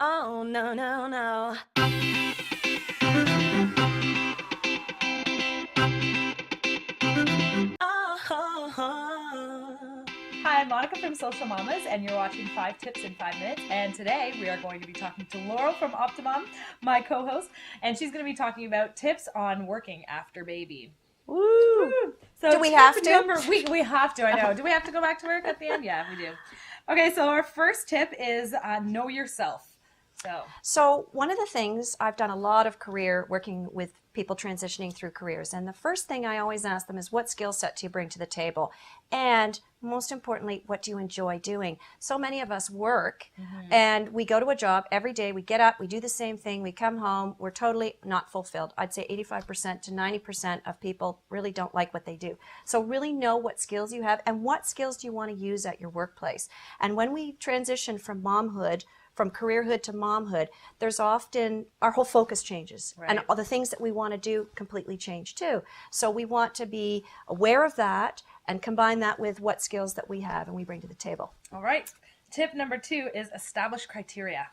Oh, no, no, no. Oh. Hi, I'm Monica from Social Mamas, and you're watching 5 Tips in 5 Minutes. And today we are going to be talking to Laurel from opti-mom, my co-host, and she's going to be talking about tips on working after baby. Woo. Woo. So Do we have to? We have to, I know. Do we have to go back to work at the end? Yeah, we do. Okay, so our first tip is know yourself. So one of the things, I've done a lot of career working with people transitioning through careers, and the first thing I always ask them is, what skill set do you bring to the table? And most importantly, what do you enjoy doing? So many of us work and we go to a job every day, we get up, we do the same thing, we come home, we're totally not fulfilled. I'd say 85% to 90% of people really don't like what they do. So really know what skills you have and what skills do you want to use at your workplace. And when we transition from momhood, from careerhood to momhood, there's often, our whole focus changes. Right. And all the things that we want to do completely change too. So we want to be aware of that and combine that with what skills that we have and we bring to the table. All right. Tip number 2 is establish criteria.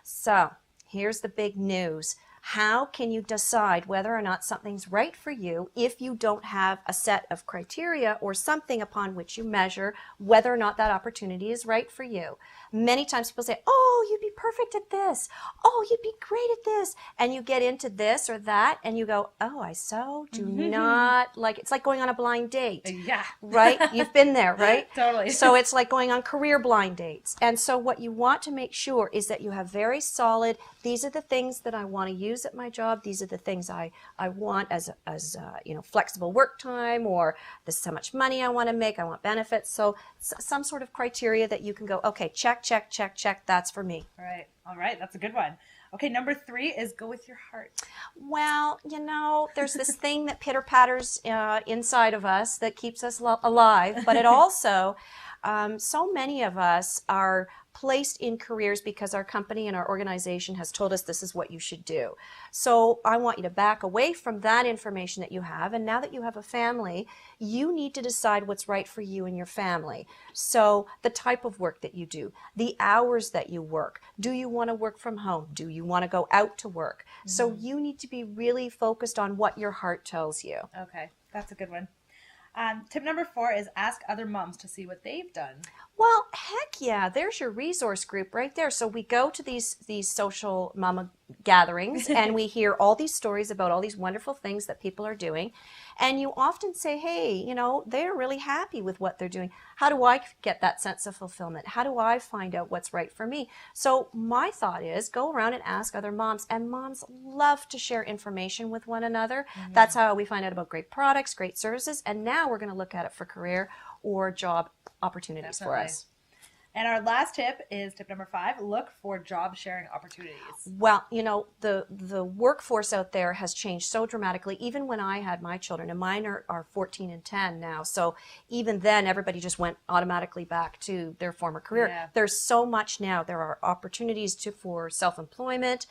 So here's the big news. How can you decide whether or not something's right for you if you don't have a set of criteria or something upon which you measure whether or not that opportunity is right for you? Many times people say, oh, you'd be perfect at this. Oh, you'd be great at this. And you get into this or that and you go, oh, I so do not like, it's like going on a blind date. Yeah. Right? You've been there, right? Totally. So it's like going on career blind dates. And so what you want to make sure is that you have very solid, these are the things that I want to use at my job. These are the things I want as flexible work time, or this is how much money I want to make. I want benefits. So some sort of criteria that you can go, okay, check, check, check, check. That's for me. All right. That's a good one. Okay, number 3 is go with your heart. Well, there's this thing that pitter-patters inside of us that keeps us alive, but it also, so many of us are placed in careers because our company and our organization has told us this is what you should do. So I want you to back away from that information that you have, and now that you have a family, you need to decide what's right for you and your family. So the type of work that you do, the hours that you work, do you want to work from home? Do you want to go out to work? So you need to be really focused on what your heart tells you. Okay, that's a good one. Tip number 4 is ask other moms to see what they've done. Well, heck yeah, there's your resource group right there. So we go to these social mama gatherings and we hear all these stories about all these wonderful things that people are doing. And you often say, hey, they're really happy with what they're doing. How do I get that sense of fulfillment? How do I find out what's right for me? So my thought is go around and ask other moms. And moms love to share information with one another. That's how we find out about great products, great services. And now we're going to look at it for career or job opportunities for us. And our last tip is tip number 5, look for job sharing opportunities. Well, the workforce out there has changed so dramatically. Even when I had my children, and mine are 14 and 10 now, so even then everybody just went automatically back to their former career. Yeah. There's so much now. There are opportunities for self-employment,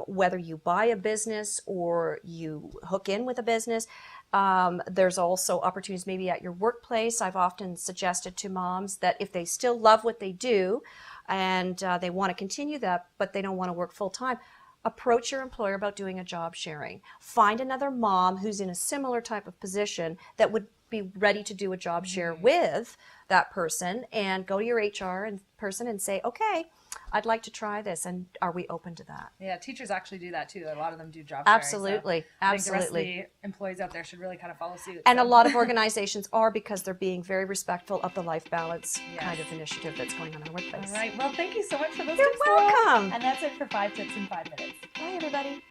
whether you buy a business or you hook in with a business. There's also opportunities maybe at your workplace. I've often suggested to moms that if they still love what they do and they want to continue that, but they don't want to work full time, approach your employer about doing a job sharing. Find another mom who's in a similar type of position that would be ready to do a job share with that person, and go to your HR person and say, okay, I'd like to try this, and are we open to that? Yeah, teachers actually do that too. A lot of them do job Absolutely, sharing. So I think absolutely. the rest of the employees out there should really kind of follow suit. And a lot of organizations are, because they're being very respectful of the life balance kind of initiative that's going on in our workplace. All right. Well, thank you so much for those You're tips, Laurel. welcome. And that's it for 5 Tips in 5 Minutes. Bye, everybody.